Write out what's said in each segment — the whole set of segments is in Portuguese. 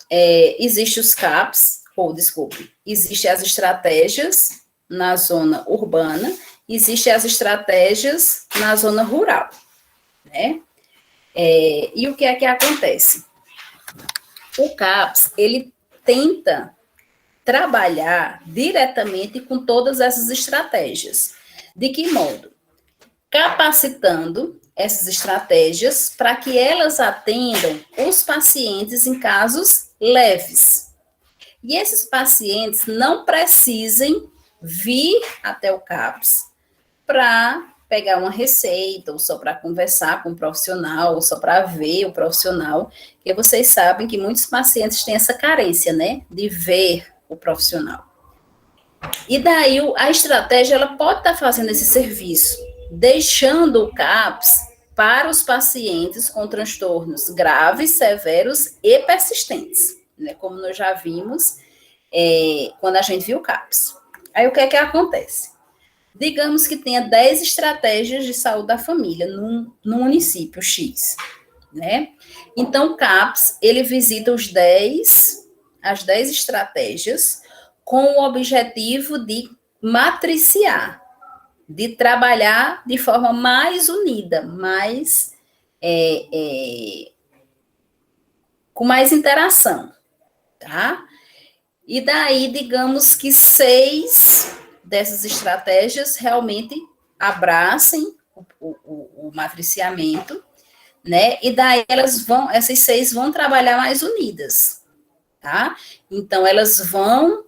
Existem os CAPs, existem as estratégias na zona urbana, existem as estratégias na zona rural, né? E o que é que acontece? O CAPS, ele tenta trabalhar diretamente com todas essas estratégias. De que modo? Capacitando essas estratégias para que elas atendam os pacientes em casos leves. E esses pacientes não precisem vir até o CAPS para pegar uma receita, ou só para conversar com o profissional, ou só para ver o profissional, porque vocês sabem que muitos pacientes têm essa carência, né, de ver o profissional. E daí a estratégia, ela pode estar fazendo esse serviço, deixando o CAPS para os pacientes com transtornos graves, severos e persistentes, né, como nós já vimos quando a gente viu o CAPS. Aí o que é que acontece? Digamos que tenha 10 estratégias de saúde da família num município X, né? Então, o CAPS, ele visita as 10 estratégias com o objetivo de matriciar, de trabalhar de forma mais unida, com mais interação, tá? E daí, digamos que 6 dessas estratégias realmente abracem o matriciamento, né? E daí essas 6 vão trabalhar mais unidas, tá? Então, elas vão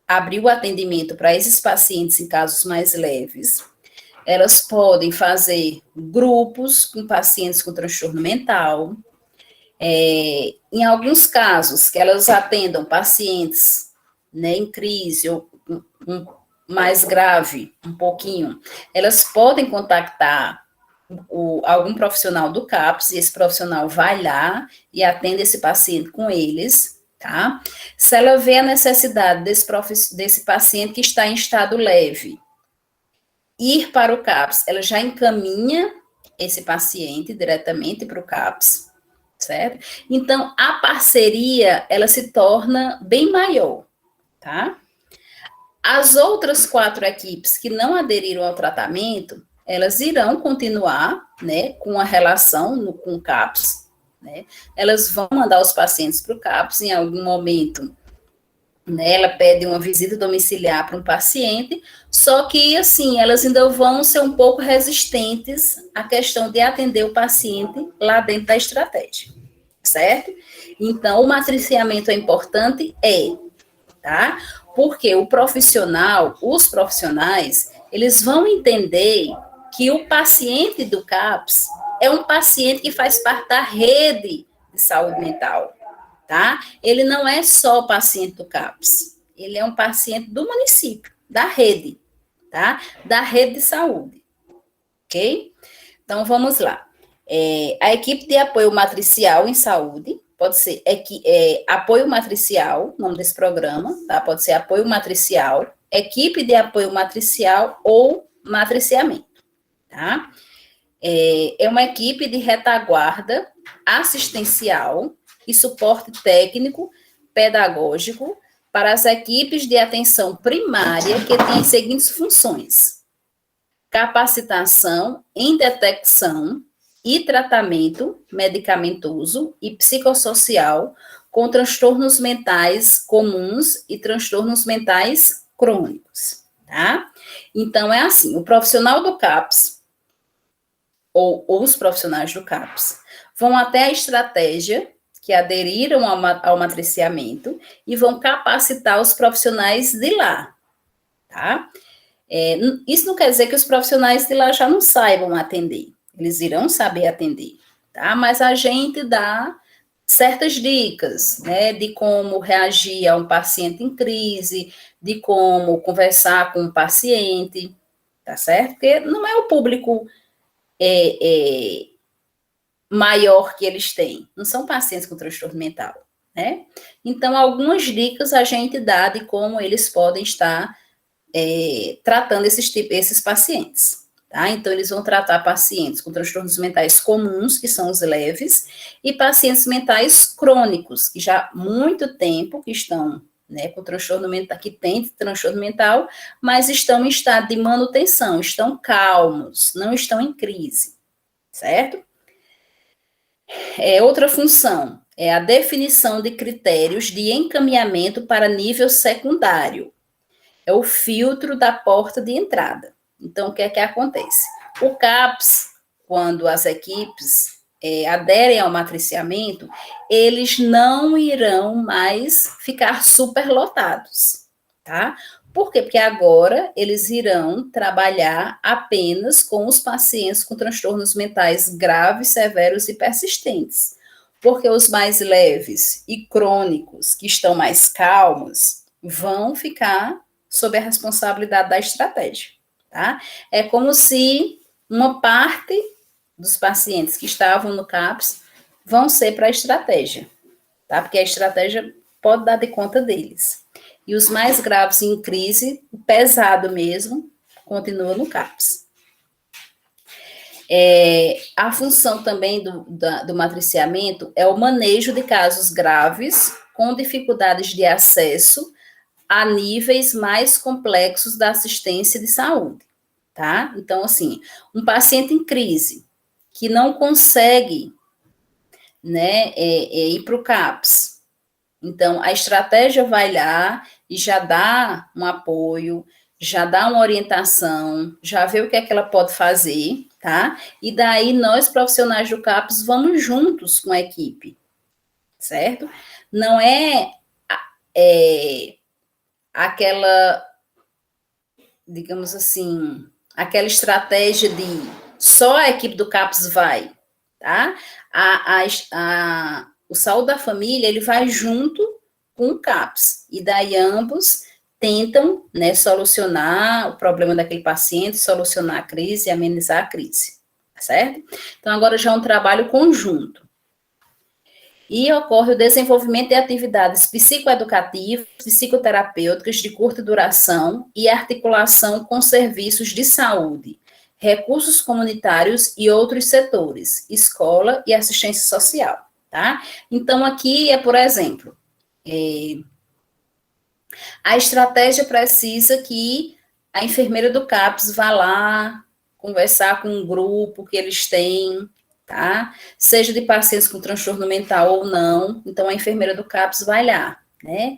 abrir o atendimento para esses pacientes em casos mais leves. Elas podem fazer grupos com pacientes com transtorno mental. Em alguns casos, que elas atendam pacientes, né, em crise ou mais grave, um pouquinho, elas podem contactar algum profissional do CAPS, e esse profissional vai lá e atende esse paciente com eles, tá? Se ela vê a necessidade desse paciente que está em estado leve ir para o CAPS, ela já encaminha esse paciente diretamente para o CAPS, certo? Então, a parceria, ela se torna bem maior, tá? As outras 4 equipes que não aderiram ao tratamento, elas irão continuar, né, com a relação com o CAPS, né? Elas vão mandar os pacientes para o CAPS em algum momento, né? Ela pede uma visita domiciliar para um paciente, só que, assim, elas ainda vão ser um pouco resistentes à questão de atender o paciente lá dentro da estratégia, certo? Então, o matriciamento é importante, tá? Porque os profissionais, eles vão entender que o paciente do CAPS é um paciente que faz parte da rede de saúde mental, tá? Ele não é só paciente do CAPS, ele é um paciente do município, da rede, tá? Da rede de saúde, ok? Então, vamos lá. A equipe de apoio matricial em saúde, pode ser apoio matricial, nome desse programa, tá? Pode ser apoio matricial, equipe de apoio matricial ou matriciamento, tá? É uma equipe de retaguarda assistencial e suporte técnico, pedagógico para as equipes de atenção primária que têm as seguintes funções: capacitação em detecção e tratamento medicamentoso e psicossocial com transtornos mentais comuns e transtornos mentais crônicos, tá? Então, é assim, o profissional do CAPS, ou os profissionais do CAPS, vão até a estratégia que aderiram ao matriciamento e vão capacitar os profissionais de lá, tá? Isso não quer dizer que os profissionais de lá já não saibam atender, eles irão saber atender, tá? Mas a gente dá certas dicas, né, de como reagir a um paciente em crise, de como conversar com o paciente, tá certo? Porque não é o público maior que eles têm, não são pacientes com transtorno mental, né? Então, algumas dicas a gente dá de como eles podem estar tratando esses pacientes, tá? Então, eles vão tratar pacientes com transtornos mentais comuns, que são os leves, e pacientes mentais crônicos, que já há muito tempo que estão, né, com transtorno mental, que têm transtorno mental, mas estão em estado de manutenção, estão calmos, não estão em crise, certo? Outra função é a definição de critérios de encaminhamento para nível secundário. É o filtro da porta de entrada. Então, o que é que acontece? O CAPS, quando as equipes aderem ao matriciamento, eles não irão mais ficar superlotados, tá? Por quê? Porque agora eles irão trabalhar apenas com os pacientes com transtornos mentais graves, severos e persistentes. Porque os mais leves e crônicos, que estão mais calmos, vão ficar sob a responsabilidade da estratégia, tá? É como se uma parte dos pacientes que estavam no CAPS vão ser para a estratégia, tá? Porque a estratégia pode dar de conta deles. E os mais graves em crise, o pesado mesmo, continua no CAPS. A função também do matriciamento é o manejo de casos graves com dificuldades de acesso a níveis mais complexos da assistência de saúde, tá? Então, assim, um paciente em crise que não consegue, né, ir para o CAPS, então, a estratégia vai lá e já dá um apoio, já dá uma orientação, já vê o que é que ela pode fazer, tá? E daí, nós, profissionais do CAPS, vamos juntos com a equipe, certo? Não é aquela, digamos assim, aquela estratégia de só a equipe do CAPS vai, tá? O Saúde da Família, ele vai junto com o CAPS, e daí ambos tentam, né, solucionar o problema daquele paciente, solucionar a crise, amenizar a crise, certo? Então, agora já é um trabalho conjunto. E ocorre o desenvolvimento de atividades psicoeducativas, psicoterapêuticas de curta duração e articulação com serviços de saúde, recursos comunitários e outros setores, escola e assistência social, tá? Então, aqui por exemplo, a estratégia precisa que a enfermeira do CAPS vá lá conversar com um grupo que eles têm, tá? Seja de pacientes com transtorno mental ou não, então a enfermeira do CAPS vai lá, né?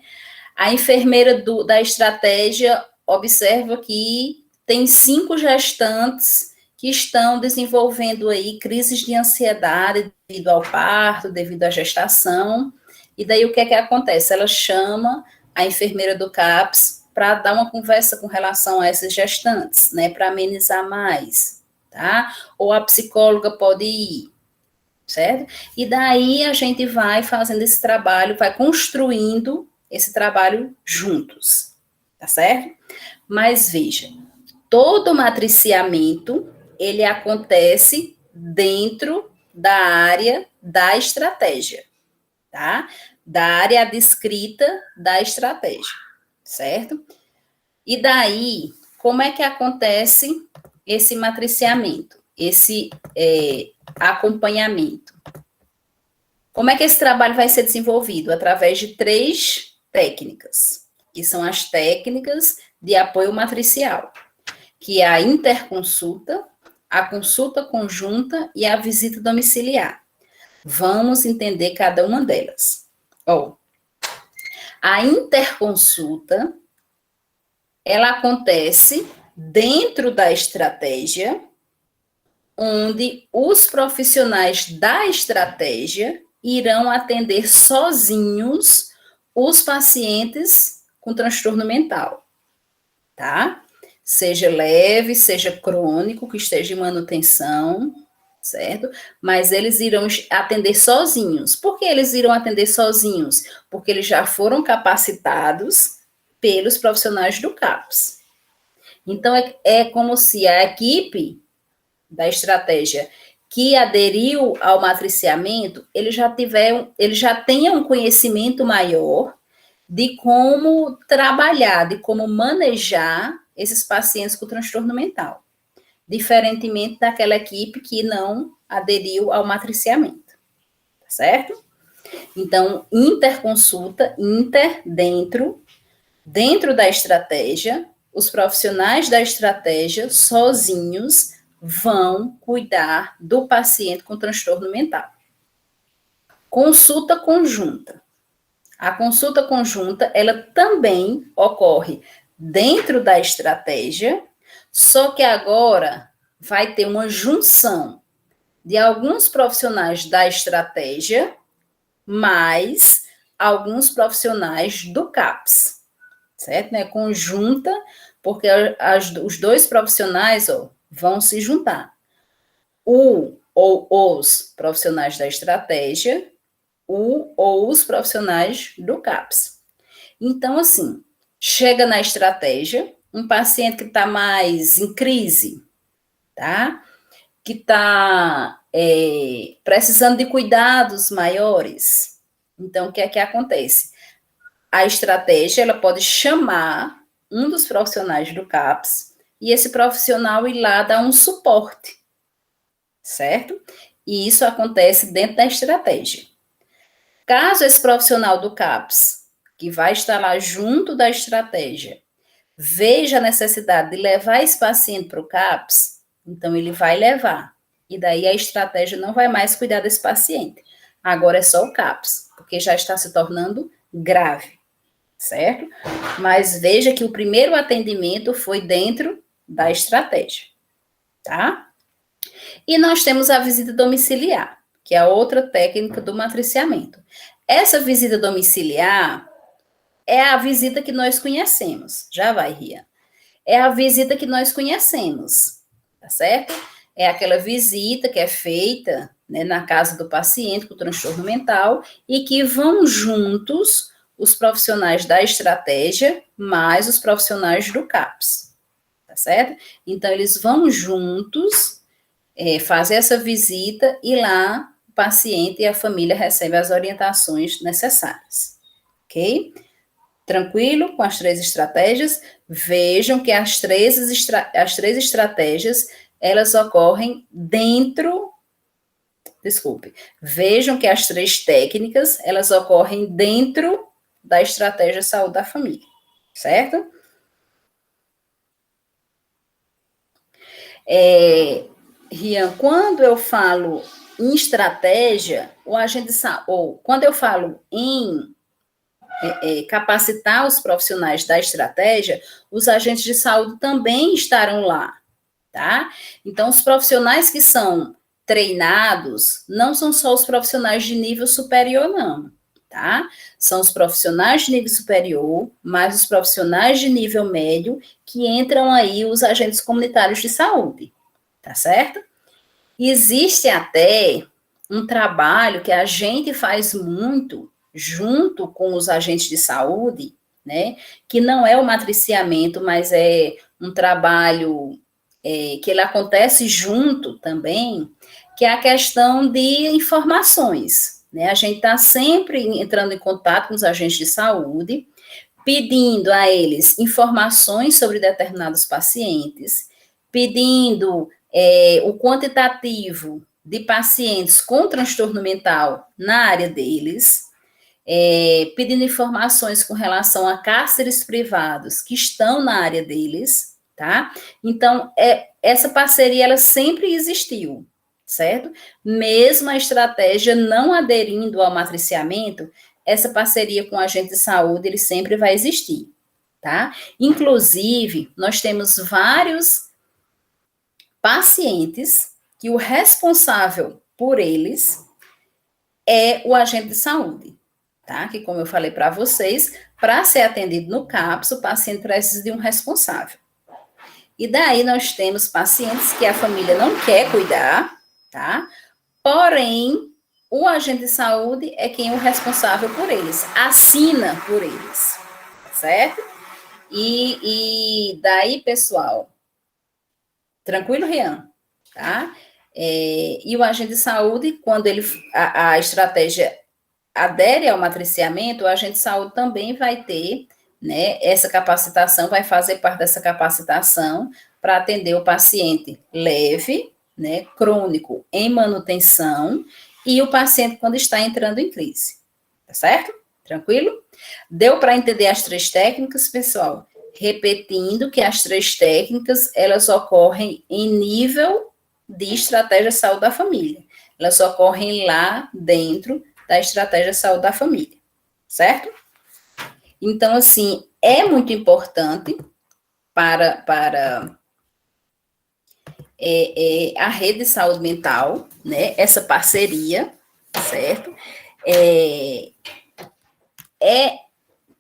A enfermeira da estratégia observa que tem 5 gestantes que estão desenvolvendo aí crises de ansiedade devido ao parto, devido à gestação, e daí o que é que acontece? Ela chama a enfermeira do CAPS para dar uma conversa com relação a essas gestantes, né, para amenizar mais, tá? Ou a psicóloga pode ir, certo? E daí a gente vai fazendo esse trabalho, vai construindo esse trabalho juntos, tá certo? Mas veja, todo matriciamento, ele acontece dentro da área da estratégia, tá? Da área descrita da estratégia, certo? E daí, como é que acontece esse matriciamento, esse acompanhamento? Como é que esse trabalho vai ser desenvolvido? Através de 3 técnicas, que são as técnicas de apoio matricial, que é a interconsulta, a consulta conjunta e a visita domiciliar. Vamos entender cada uma delas. A interconsulta, ela acontece dentro da estratégia, onde os profissionais da estratégia irão atender sozinhos os pacientes com transtorno mental, tá? Seja leve, seja crônico, que esteja em manutenção, certo? Mas eles irão atender sozinhos. Por que eles irão atender sozinhos? Porque eles já foram capacitados pelos profissionais do CAPS. Então, é como se a equipe da estratégia que aderiu ao matriciamento, ele já tenha um conhecimento maior de como trabalhar, de como manejar esses pacientes com transtorno mental. diferentemente daquela equipe que não aderiu ao matriciamento, tá certo? Então, interconsulta, dentro da estratégia, os profissionais da estratégia sozinhos vão cuidar do paciente com transtorno mental. Consulta conjunta. A consulta conjunta, ela também ocorre dentro da estratégia, só que agora vai ter uma junção de alguns profissionais da estratégia mais alguns profissionais do CAPS, certo? Né? Conjunta, porque os dois profissionais vão se juntar. Ou os profissionais da estratégia, ou os profissionais do CAPS. Então, assim, chega na estratégia, um paciente que está mais em crise, tá? Que está precisando de cuidados maiores. Então, o que é que acontece? A estratégia, ela pode chamar um dos profissionais do CAPS e esse profissional ir lá dar um suporte, certo? E isso acontece dentro da estratégia. Caso esse profissional do CAPS, que vai estar lá junto da estratégia, veja a necessidade de levar esse paciente para o CAPS, então ele vai levar. E daí a estratégia não vai mais cuidar desse paciente. Agora é só o CAPS, porque já está se tornando grave, certo? Mas veja que o primeiro atendimento foi dentro da estratégia, tá? E nós temos a visita domiciliar, que é a outra técnica do matriciamento. Essa visita domiciliar é a visita que nós conhecemos. Já vai, Ria. É a visita que nós conhecemos, tá certo? É aquela visita que é feita, né, na casa do paciente com transtorno mental e que vão juntos os profissionais da estratégia mais os profissionais do CAPS, tá certo? Então, eles vão juntos fazer essa visita e lá o paciente e a família recebem as orientações necessárias, ok? Tranquilo com as 3 estratégias? Vejam que as três estratégias, elas ocorrem vejam que as 3 técnicas, elas ocorrem dentro da estratégia saúde da família, certo? Rian, quando eu falo em estratégia, quando eu falo em capacitar os profissionais da estratégia, os agentes de saúde também estarão lá, tá? Então, os profissionais que são treinados não são só os profissionais de nível superior, não, tá? São os profissionais de nível superior, mais os profissionais de nível médio, que entram aí os agentes comunitários de saúde, tá certo? Existe até um trabalho que a gente faz muito junto com os agentes de saúde, né, que não é o matriciamento, mas é um trabalho que ele acontece junto também, que é a questão de informações, né, a gente está sempre entrando em contato com os agentes de saúde, pedindo a eles informações sobre determinados pacientes, pedindo o quantitativo de pacientes com transtorno mental na área deles, pedindo informações com relação a cárceres privados que estão na área deles, tá? Então, essa parceria, ela sempre existiu, certo? Mesmo a estratégia não aderindo ao matriciamento, essa parceria com o agente de saúde, ele sempre vai existir, tá? Inclusive, nós temos vários pacientes que o responsável por eles é o agente de saúde, tá? Que, como eu falei para vocês, para ser atendido no CAPS, o paciente precisa de um responsável. E daí nós temos pacientes que a família não quer cuidar, tá? Porém, o agente de saúde é quem é o responsável por eles, assina por eles, certo? E daí, pessoal, tranquilo, Rian? Tá? E o agente de saúde, quando a estratégia adere ao matriciamento, o agente de saúde também vai ter, né, essa capacitação, vai fazer parte dessa capacitação para atender o paciente leve, né, crônico em manutenção, e o paciente quando está entrando em crise. Tá certo? Tranquilo? Deu para entender as 3 técnicas, pessoal? Repetindo que as 3 técnicas, elas ocorrem em nível de estratégia de saúde da família. Elas ocorrem lá dentro da estratégia de saúde da família. Certo? Então, assim, é muito importante para a rede de saúde mental, né? Essa parceria, certo?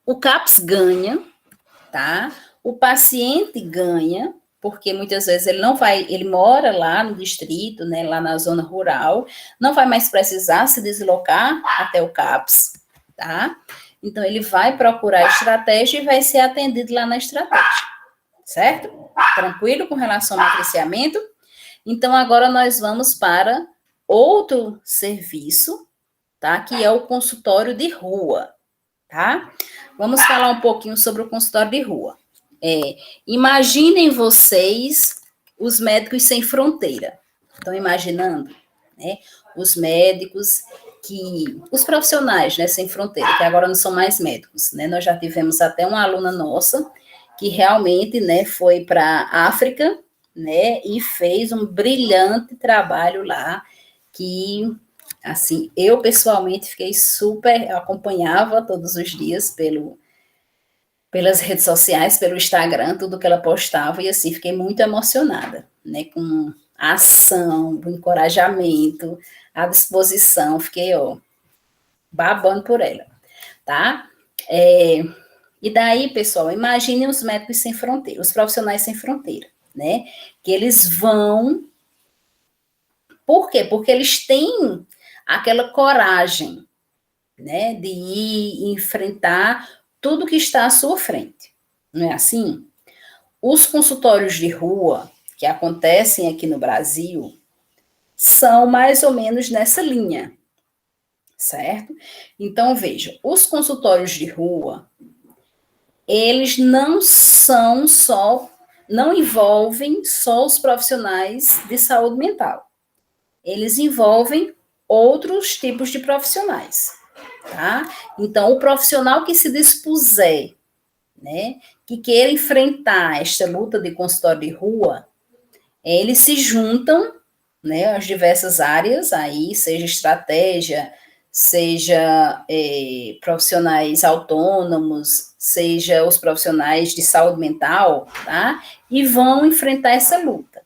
O CAPS ganha, tá? O paciente ganha, porque muitas vezes ele não vai, ele mora lá no distrito, né, lá na zona rural, não vai mais precisar se deslocar até o CAPS, tá? Então, ele vai procurar a estratégia e vai ser atendido lá na estratégia, certo? Tranquilo com relação ao matriciamento? Então, agora nós vamos para outro serviço, tá? Que é o consultório de rua, tá? Vamos falar um pouquinho sobre o consultório de rua. Imaginem vocês os médicos sem fronteira. Estão imaginando, né? Os médicos os profissionais, né, sem fronteira, que agora não são mais médicos, né? Nós já tivemos até uma aluna nossa que realmente, né, foi para a África, né, e fez um brilhante trabalho lá, que, assim, eu pessoalmente fiquei super, acompanhava todos os dias pelas redes sociais, pelo Instagram, tudo que ela postava, e assim, fiquei muito emocionada, né, com a ação, o encorajamento, a disposição, fiquei, ó, babando por ela, tá? E daí, pessoal, imaginem os médicos sem fronteira, os profissionais sem fronteira, né, que eles vão, por quê? Porque eles têm aquela coragem, né, de ir enfrentar tudo que está à sua frente, não é assim? Os consultórios de rua que acontecem aqui no Brasil são mais ou menos nessa linha, certo? Então, veja, os consultórios de rua, eles não são só, não envolvem só os profissionais de saúde mental. Eles envolvem outros tipos de profissionais, tá? Então, o profissional que se dispuser, né, que queira enfrentar esta luta de consultório de rua, eles se juntam, né, as diversas áreas aí, seja estratégia, seja profissionais autônomos, seja os profissionais de saúde mental, tá? E vão enfrentar essa luta.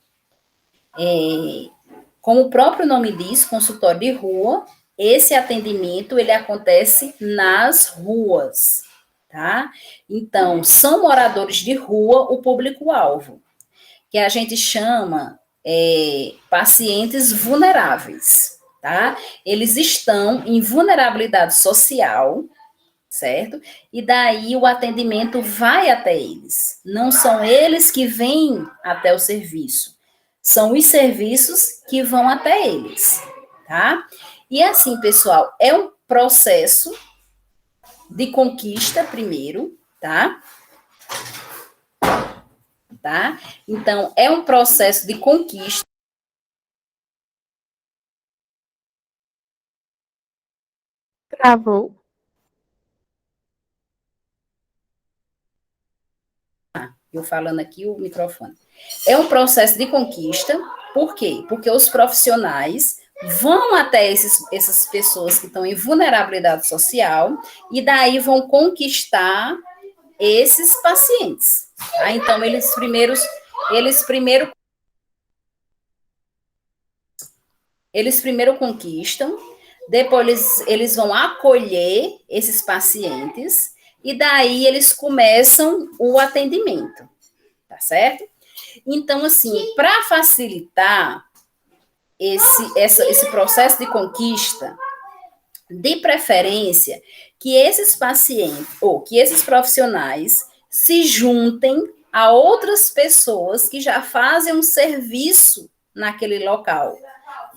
Como o próprio nome diz, consultório de rua, esse atendimento, ele acontece nas ruas, tá? Então, são moradores de rua o público-alvo, que a gente chama pacientes vulneráveis, tá? Eles estão em vulnerabilidade social, certo? E daí o atendimento vai até eles. Não são eles que vêm até o serviço, são os serviços que vão até eles, tá? E assim, pessoal, é um processo de conquista primeiro, tá? Tá? Então, é um processo de conquista. Travou. Eu falando aqui o microfone. É um processo de conquista, por quê? Porque os profissionais vão até essas pessoas que estão em vulnerabilidade social e daí vão conquistar esses pacientes. Tá? Então, eles primeiro conquistam, depois eles vão acolher esses pacientes e daí eles começam o atendimento, tá certo? Então, assim, para facilitar esse processo de conquista, de preferência, que esses pacientes, ou que esses profissionais se juntem a outras pessoas que já fazem um serviço naquele local,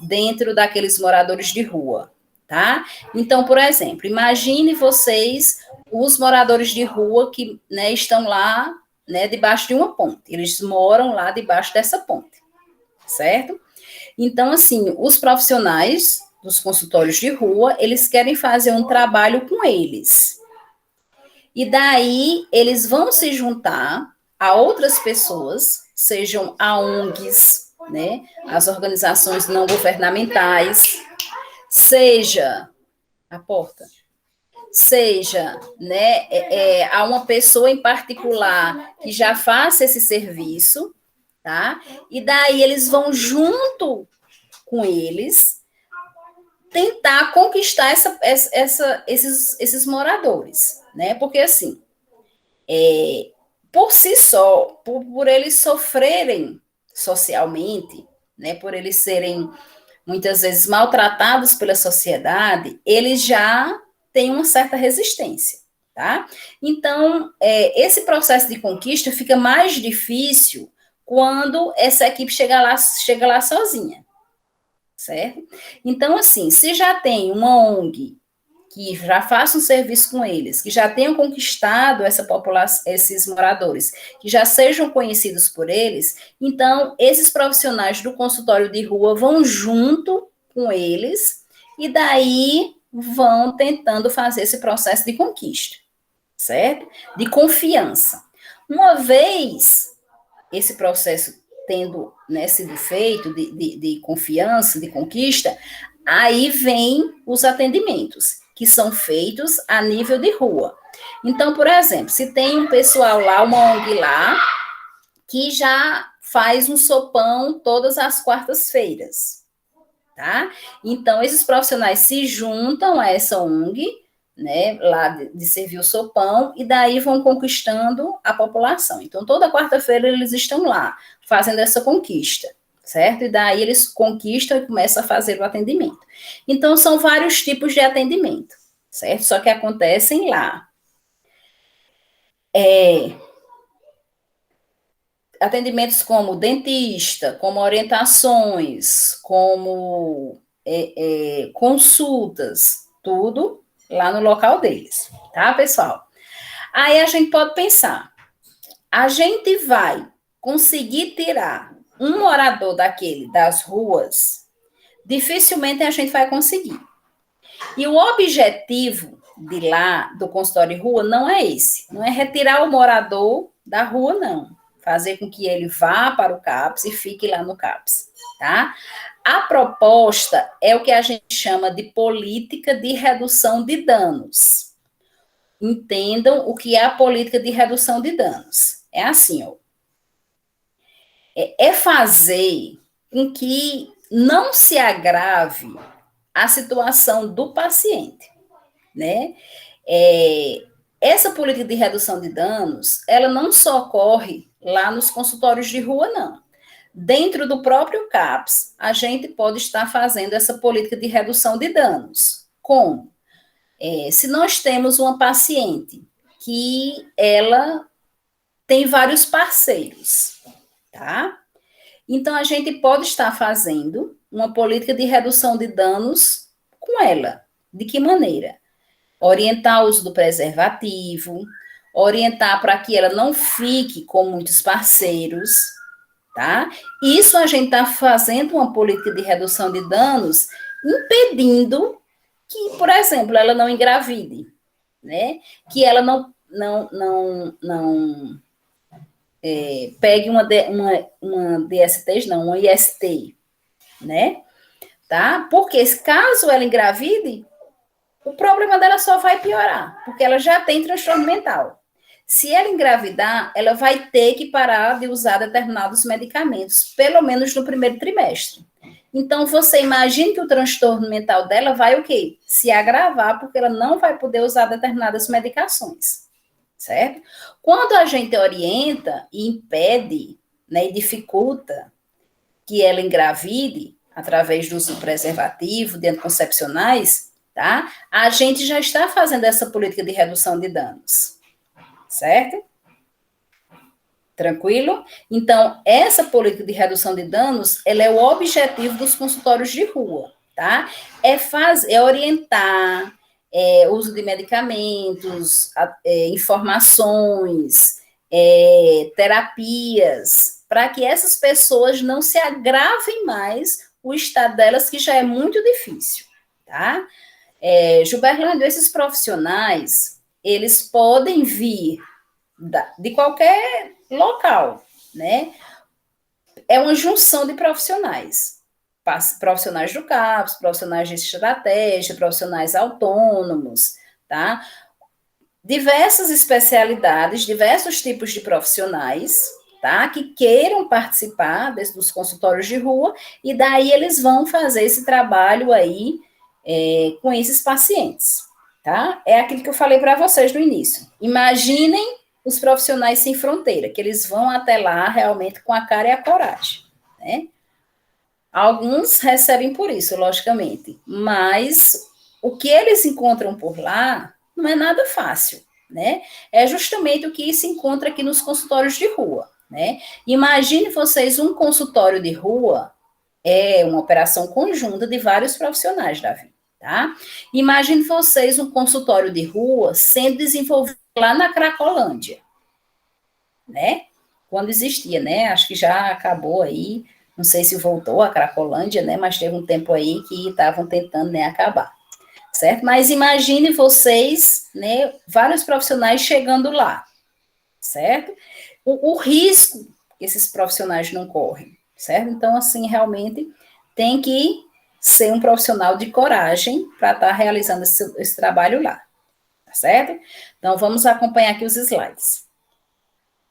dentro daqueles moradores de rua, tá? Então, por exemplo, imagine vocês os moradores de rua que, né, estão lá, né, debaixo de uma ponte. Eles moram lá debaixo dessa ponte, certo? Então, assim, os profissionais dos consultórios de rua, eles querem fazer um trabalho com eles. E daí, eles vão se juntar a outras pessoas, sejam a ONGs, né, as organizações não governamentais, seja a porta, seja, né, a uma pessoa em particular que já faça esse serviço, tá? E daí eles vão junto com eles tentar conquistar esses moradores, né? Porque assim, por si só, por eles sofrerem socialmente, né? Por eles serem muitas vezes maltratados pela sociedade, eles já têm uma certa resistência, tá? Então, esse processo de conquista fica mais difícil quando essa equipe chega lá sozinha, certo? Então, assim, se já tem uma ONG que já faça um serviço com eles, que já tenham conquistado essa população, esses moradores, que já sejam conhecidos por eles, então esses profissionais do consultório de rua vão junto com eles e daí vão tentando fazer esse processo de conquista, certo? De confiança. Uma vez esse processo tendo, né, sido feito de confiança, de conquista, aí vem os atendimentos, que são feitos a nível de rua. Então, por exemplo, se tem um pessoal lá, uma ONG lá, que já faz um sopão todas as quartas-feiras, tá? Então, esses profissionais se juntam a essa ONG, né, lá de servir o sopão, e daí vão conquistando a população. Então, toda quarta-feira eles estão lá, fazendo essa conquista, certo? E daí eles conquistam e começam a fazer o atendimento. Então, são vários tipos de atendimento, certo? Só que acontecem lá. Atendimentos como dentista, como orientações, como consultas, tudo lá no local deles, tá, pessoal? Aí a gente pode pensar, a gente vai conseguir tirar um morador daquele das ruas, dificilmente a gente vai conseguir. E o objetivo de lá, do consultório de rua, não é esse. Não é retirar o morador da rua, não. Fazer com que ele vá para o CAPS e fique lá no CAPS, tá? A proposta é o que a gente chama de política de redução de danos. Entendam o que é a política de redução de danos. É assim, ó. É fazer com que não se agrave a situação do paciente, né? Essa política de redução de danos, ela não só ocorre lá nos consultórios de rua, não. Dentro do próprio CAPS, a gente pode estar fazendo essa política de redução de danos. Como? Se nós temos uma paciente que ela tem vários parceiros, tá? Então, a gente pode estar fazendo uma política de redução de danos com ela. De que maneira? Orientar o uso do preservativo, orientar para que ela não fique com muitos parceiros, tá? Isso a gente está fazendo uma política de redução de danos, impedindo que, por exemplo, ela não engravide, né? Que ela não pegue uma DST, não, uma IST, né? Tá? Porque caso ela engravide, o problema dela só vai piorar, porque ela já tem transtorno mental. Se ela engravidar, ela vai ter que parar de usar determinados medicamentos, pelo menos no primeiro trimestre. Então, você imagina que o transtorno mental dela vai o quê? Se agravar, porque ela não vai poder usar determinadas medicações, certo? Quando a gente orienta e impede, né, e dificulta que ela engravide, através do uso do preservativo, de anticoncepcionais, tá? A gente já está fazendo essa política de redução de danos, certo? Tranquilo? Então, essa política de redução de danos, ela é o objetivo dos consultórios de rua, tá? É orientar, uso de medicamentos, informações, terapias, para que essas pessoas não se agravem mais o estado delas, que já é muito difícil, tá? Gilberlândia, esses profissionais, eles podem vir de qualquer local, né? É uma junção de profissionais. Profissionais do CAPS, profissionais de estratégia, profissionais autônomos, tá? Diversas especialidades, diversos tipos de profissionais, tá? Que queiram participar dos consultórios de rua, e daí eles vão fazer esse trabalho aí com esses pacientes, tá? É aquilo que eu falei para vocês no início. Imaginem os profissionais sem fronteira, que eles vão até lá realmente com a cara e a coragem, né? Alguns recebem por isso, logicamente, mas o que eles encontram por lá não é nada fácil, né? É justamente o que se encontra aqui nos consultórios de rua, né? Imagine vocês um consultório de rua, é uma operação conjunta de vários profissionais, Davi, tá? Imagine vocês um consultório de rua sendo desenvolvido lá na Cracolândia, né? Quando existia, né? Acho que já acabou aí, não sei se voltou a Cracolândia, né? Mas teve um tempo aí que estavam tentando, né, acabar, certo? Mas imagine vocês, né, vários profissionais chegando lá, certo? O risco que esses profissionais não correm, certo? Então, assim, realmente tem que ser um profissional de coragem para estar realizando esse trabalho lá, tá certo? Então, vamos acompanhar aqui os slides.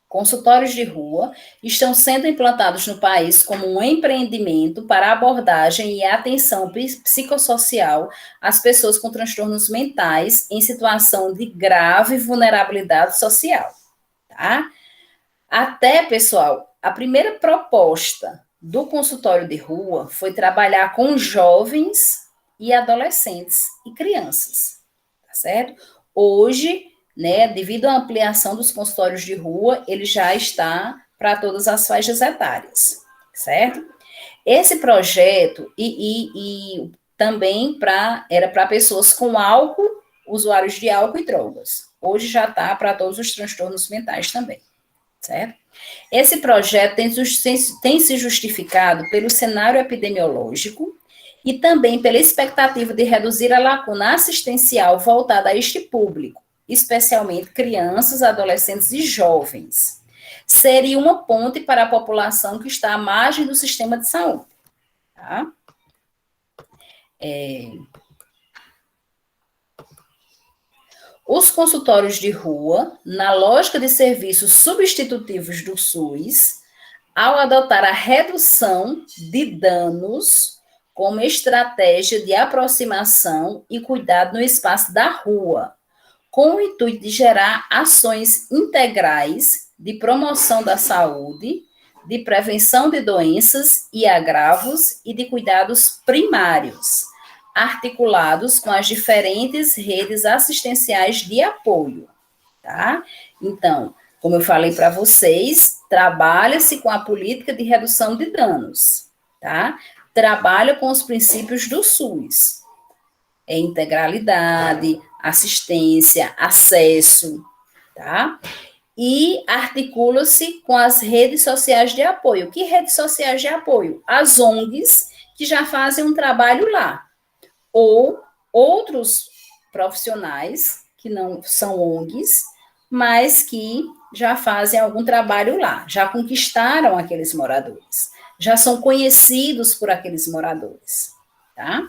Consultórios de rua estão sendo implantados no país como um empreendimento para abordagem e atenção psicossocial às pessoas com transtornos mentais em situação de grave vulnerabilidade social, tá? Até, pessoal, a primeira proposta do consultório de rua foi trabalhar com jovens e adolescentes e crianças, tá certo? Hoje, né, devido à ampliação dos consultórios de rua, ele já está para todas as faixas etárias, certo? Esse projeto e também era para pessoas com álcool, usuários de álcool e drogas. Hoje já está para todos os transtornos mentais também, certo? Esse projeto tem se justificado pelo cenário epidemiológico e também pela expectativa de reduzir a lacuna assistencial voltada a este público, especialmente crianças, adolescentes e jovens. Seria uma ponte para a população que está à margem do sistema de saúde. Tá? Os consultórios de rua, na lógica de serviços substitutivos do SUS, ao adotar a redução de danos como estratégia de aproximação e cuidado no espaço da rua, com o intuito de gerar ações integrais de promoção da saúde, de prevenção de doenças e agravos e de cuidados primários, articulados com as diferentes redes assistenciais de apoio, tá? Então, como eu falei para vocês, trabalha-se com a política de redução de danos, tá? Trabalha com os princípios do SUS, integralidade, assistência, acesso, tá? E articula-se com as redes sociais de apoio. Que redes sociais de apoio? As ONGs, que já fazem um trabalho lá, ou outros profissionais, que não são ONGs, mas que já fazem algum trabalho lá, já conquistaram aqueles moradores, já são conhecidos por aqueles moradores, tá?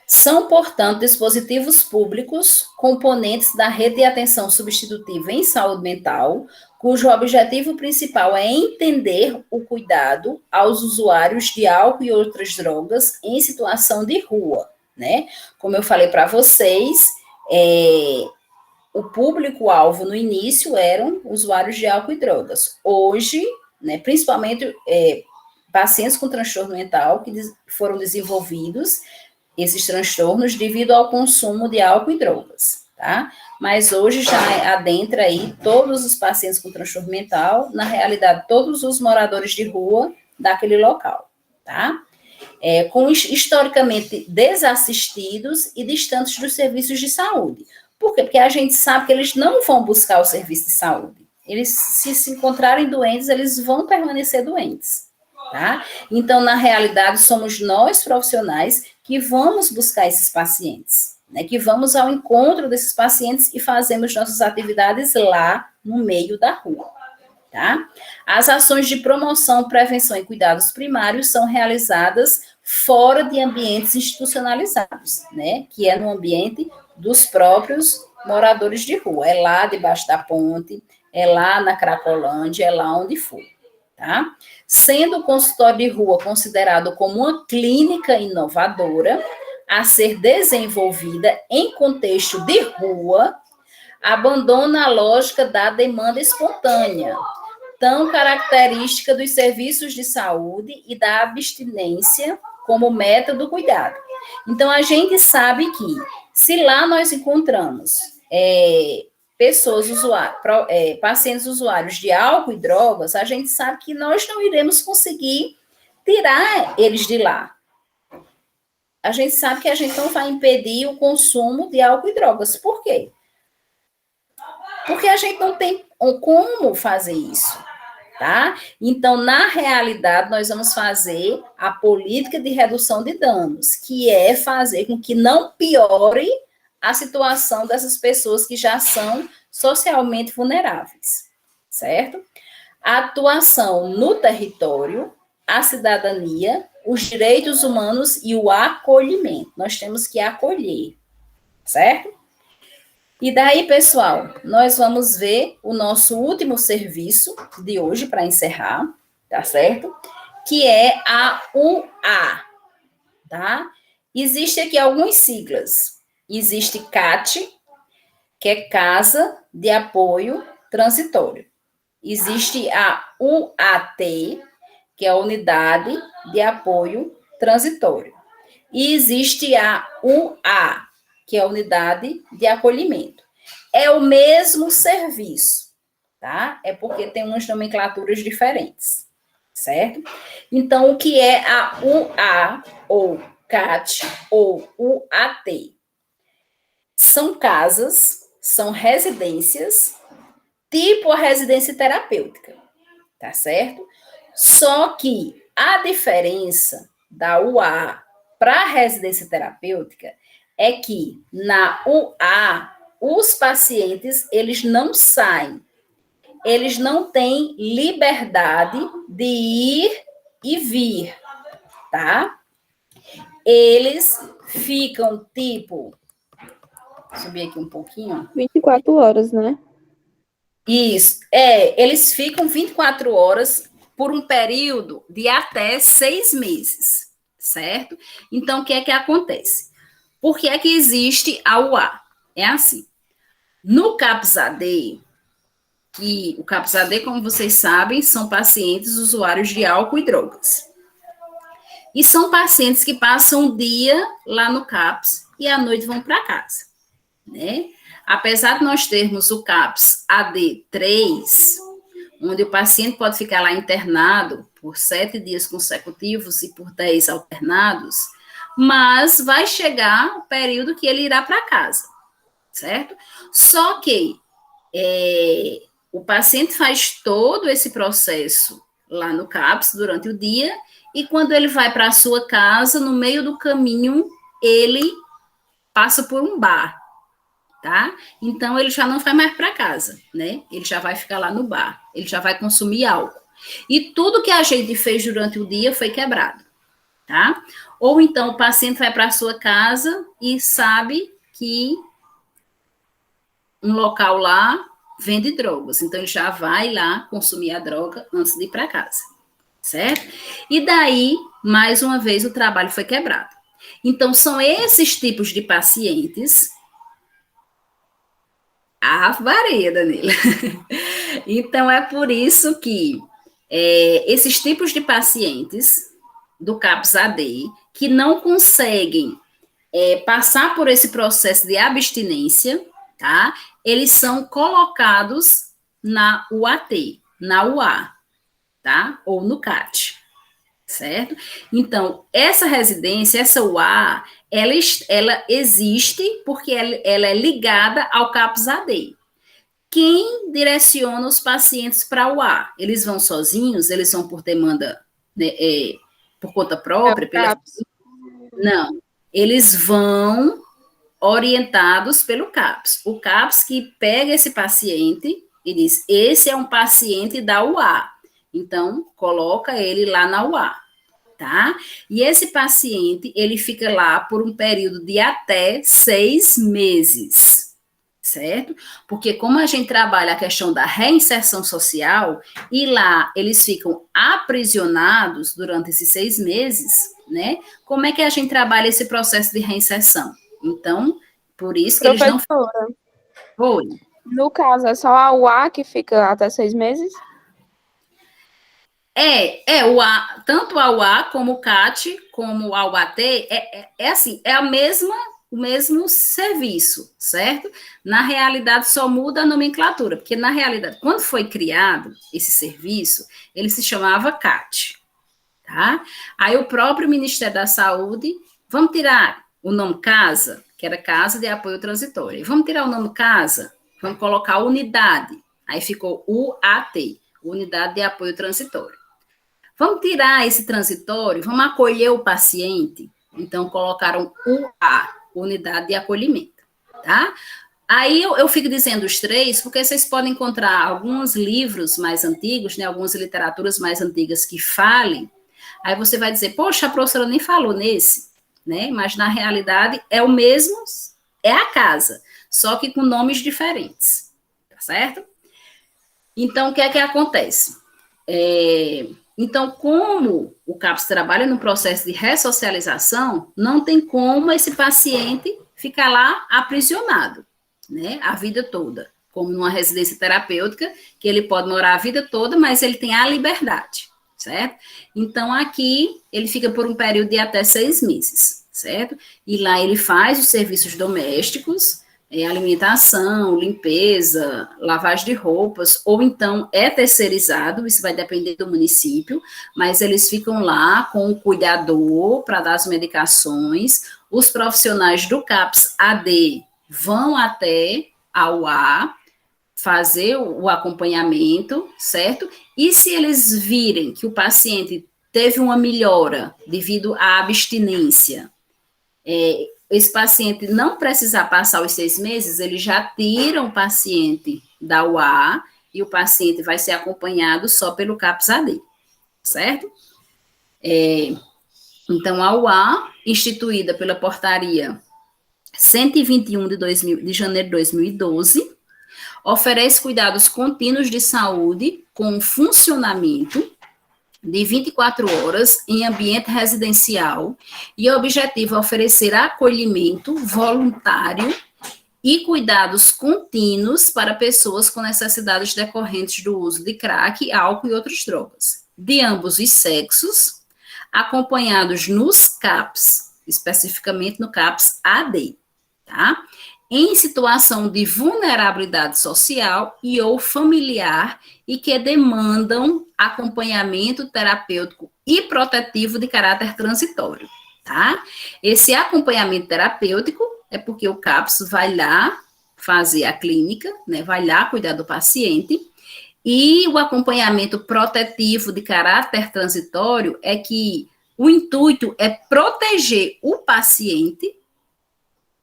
São, portanto, dispositivos públicos, componentes da rede de atenção substitutiva em saúde mental, cujo objetivo principal é entender o cuidado aos usuários de álcool e outras drogas em situação de rua, né? Como eu falei para vocês, o público-alvo no início eram usuários de álcool e drogas. Hoje, né, principalmente pacientes com transtorno mental que foram desenvolvidos esses transtornos devido ao consumo de álcool e drogas, tá? Mas hoje já adentra aí todos os pacientes com transtorno mental, na realidade, todos os moradores de rua daquele local, tá? historicamente desassistidos e distantes dos serviços de saúde. Por quê? Porque a gente sabe que eles não vão buscar o serviço de saúde. Eles, se encontrarem doentes, eles vão permanecer doentes, tá? Então, na realidade, somos nós, profissionais, que vamos buscar esses pacientes, né? Que vamos ao encontro desses pacientes e fazemos nossas atividades lá no meio da rua, tá? As ações de promoção, prevenção e cuidados primários são realizadas fora de ambientes institucionalizados, né? Que é no ambiente dos próprios moradores de rua. É lá debaixo da ponte, é lá na Cracolândia, é lá onde for, tá? Sendo o consultório de rua considerado como uma clínica inovadora a ser desenvolvida em contexto de rua, abandona a lógica da demanda espontânea, tão característica dos serviços de saúde e da abstinência como método do cuidado. Então, a gente sabe que, se lá nós encontramos pacientes usuários de álcool e drogas, a gente sabe que nós não iremos conseguir tirar eles de lá. A gente sabe que a gente não vai impedir o consumo de álcool e drogas. Por quê? Porque a gente não tem como fazer isso, tá? Então, na realidade, nós vamos fazer a política de redução de danos, que é fazer com que não piore a situação dessas pessoas que já são socialmente vulneráveis, certo? A atuação no território, a cidadania, os direitos humanos e o acolhimento. Nós temos que acolher, certo? E daí, pessoal, nós vamos ver o nosso último serviço de hoje para encerrar, tá certo? Que é a UA, tá? Existe aqui algumas siglas. Existe CAT, que é Casa de Apoio Transitório. Existe a UAT, que é a Unidade de Apoio Transitório. E existe a UA, que é a Unidade de Acolhimento. É o mesmo serviço, tá? É porque tem umas nomenclaturas diferentes, certo? Então, o que é a UA, ou CAT, ou UAT? São casas, são residências, tipo a residência terapêutica, tá certo? Só que a diferença da UA para a residência terapêutica é que na UA, os pacientes, eles não saem, eles não têm liberdade de ir e vir, tá? Eles ficam, tipo, subir aqui um pouquinho. 24 horas, né? Isso, eles ficam 24 horas por um período de até 6 meses, certo? Então, o que é que acontece? Por que é que existe a UA? É assim, no CAPS-AD, que o CAPS-AD, como vocês sabem, são pacientes usuários de álcool e drogas. E são pacientes que passam o dia lá no CAPS e à noite vão para casa, né? Apesar de nós termos o CAPS AD3, onde o paciente pode ficar lá internado por 7 dias consecutivos e por 10 alternados, mas vai chegar o período que ele irá para casa, certo? Só que o paciente faz todo esse processo lá no CAPS durante o dia e quando ele vai para a sua casa, no meio do caminho, ele passa por um bar, tá? Então, ele já não vai mais para casa, né? Ele já vai ficar lá no bar, ele já vai consumir álcool. E tudo que a gente fez durante o dia foi quebrado, tá? Ou então, o paciente vai para a sua casa e sabe que um local lá vende drogas, então ele já vai lá consumir a droga antes de ir para casa, certo? E daí, mais uma vez, o trabalho foi quebrado. Então, são esses tipos de pacientes. Maria, Danila. Então, é por isso que esses tipos de pacientes do CAPS-AD que não conseguem passar por esse processo de abstinência, tá? Eles são colocados na UAT, na UA, tá? Ou no CAT, certo? Então, essa residência, essa UA, ela existe porque ela é ligada ao CAPS-AD. Quem direciona os pacientes para a UA? Eles vão sozinhos? Eles vão por demanda, né, por conta É o própria? CAPS. Não. Eles vão orientados pelo CAPS. O CAPS que pega esse paciente e diz: esse é um paciente da UA. Então, coloca ele lá na UA, tá? E esse paciente, ele fica lá por um período de até 6 meses, certo? Porque como a gente trabalha a questão da reinserção social, e lá eles ficam aprisionados durante esses 6 meses, né? Como é que a gente trabalha esse processo de reinserção? Então, por isso que eles não... Professora, Oi. no caso, é só a UA que fica até 6 meses? Tanto a UA como o CAT, como a UAT, assim, é o mesmo serviço, certo? Na realidade, só muda a nomenclatura, porque na realidade, quando foi criado esse serviço, ele se chamava CAT, tá? Aí o próprio Ministério da Saúde, vamos tirar o nome CASA, que era Casa de Apoio Transitório, vamos tirar o nome CASA, vamos colocar unidade, aí ficou UAT, Unidade de Apoio Transitório. Vamos tirar esse transitório, vamos acolher o paciente. Então, colocaram UA, Unidade de Acolhimento, tá? Aí eu fico dizendo os três, porque vocês podem encontrar alguns livros mais antigos, né, algumas literaturas mais antigas que falem. Aí você vai dizer, poxa, a professora nem falou nesse, né? Mas na realidade é o mesmo, é a casa, só que com nomes diferentes, tá certo? Então, o que é que acontece? Então, como o CAPS trabalha no processo de ressocialização, não tem como esse paciente ficar lá aprisionado, né, a vida toda, como numa residência terapêutica, que ele pode morar a vida toda, mas ele tem a liberdade, certo? Então, aqui, ele fica por um período de até 6 meses, certo? E lá ele faz os serviços domésticos, alimentação, limpeza, lavagem de roupas, ou então é terceirizado, isso vai depender do município, mas eles ficam lá com o cuidador para dar as medicações, os profissionais do CAPS-AD vão até a UA fazer o acompanhamento, certo? E se eles virem que o paciente teve uma melhora devido à abstinência, esse paciente não precisar passar os 6 meses, ele já tira o paciente da UA e o paciente vai ser acompanhado só pelo CAPS-AD, certo? Então, a UA, instituída pela portaria 121 de janeiro de 2012, oferece cuidados contínuos de saúde com funcionamento de 24 horas em ambiente residencial e o objetivo é oferecer acolhimento voluntário e cuidados contínuos para pessoas com necessidades decorrentes do uso de crack, álcool e outras drogas, de ambos os sexos, acompanhados nos CAPS, especificamente no CAPS-AD, tá? Em situação de vulnerabilidade social e ou familiar e que demandam acompanhamento terapêutico e protetivo de caráter transitório, tá? Esse acompanhamento terapêutico é porque o CAPS vai lá fazer a clínica, né, vai lá cuidar do paciente, e o acompanhamento protetivo de caráter transitório é que o intuito é proteger o paciente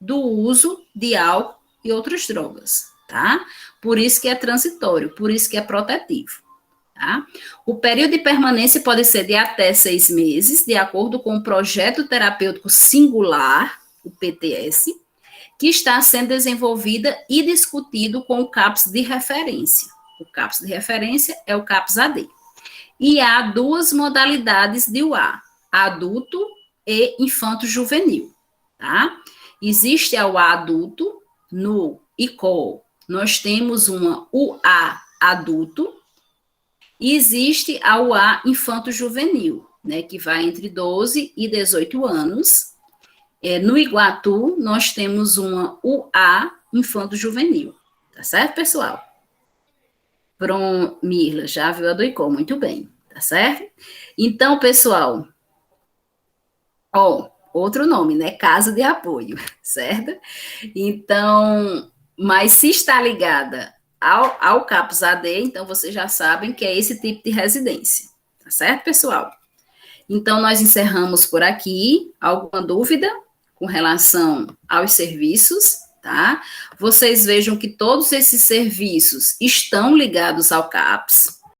do uso de álcool e outras drogas, tá? Por isso que é transitório, por isso que é protetivo, tá? O período de permanência pode ser de até 6 meses, de acordo com o projeto terapêutico singular, o PTS, que está sendo desenvolvida e discutido com o CAPS de referência. O CAPS de referência é o CAPS-AD. E há 2 modalidades de UA, adulto e infanto-juvenil, tá? Existe a UA adulto, no ICOL, nós temos uma UA adulto, e existe a UA infanto-juvenil, né, que vai entre 12 e 18 anos. No Iguatu, nós temos uma UA infanto-juvenil, tá certo, pessoal? Pronto, Mirla, já viu a do ICOL, muito bem, tá certo? Então, pessoal, ó, outro nome, né? Casa de apoio, certo? Então, mas se está ligada ao CAPS AD, então vocês já sabem que é esse tipo de residência, tá certo, pessoal? Então, nós encerramos por aqui. Alguma dúvida com relação aos serviços, tá? Vocês vejam que todos esses serviços estão ligados ao CAPS,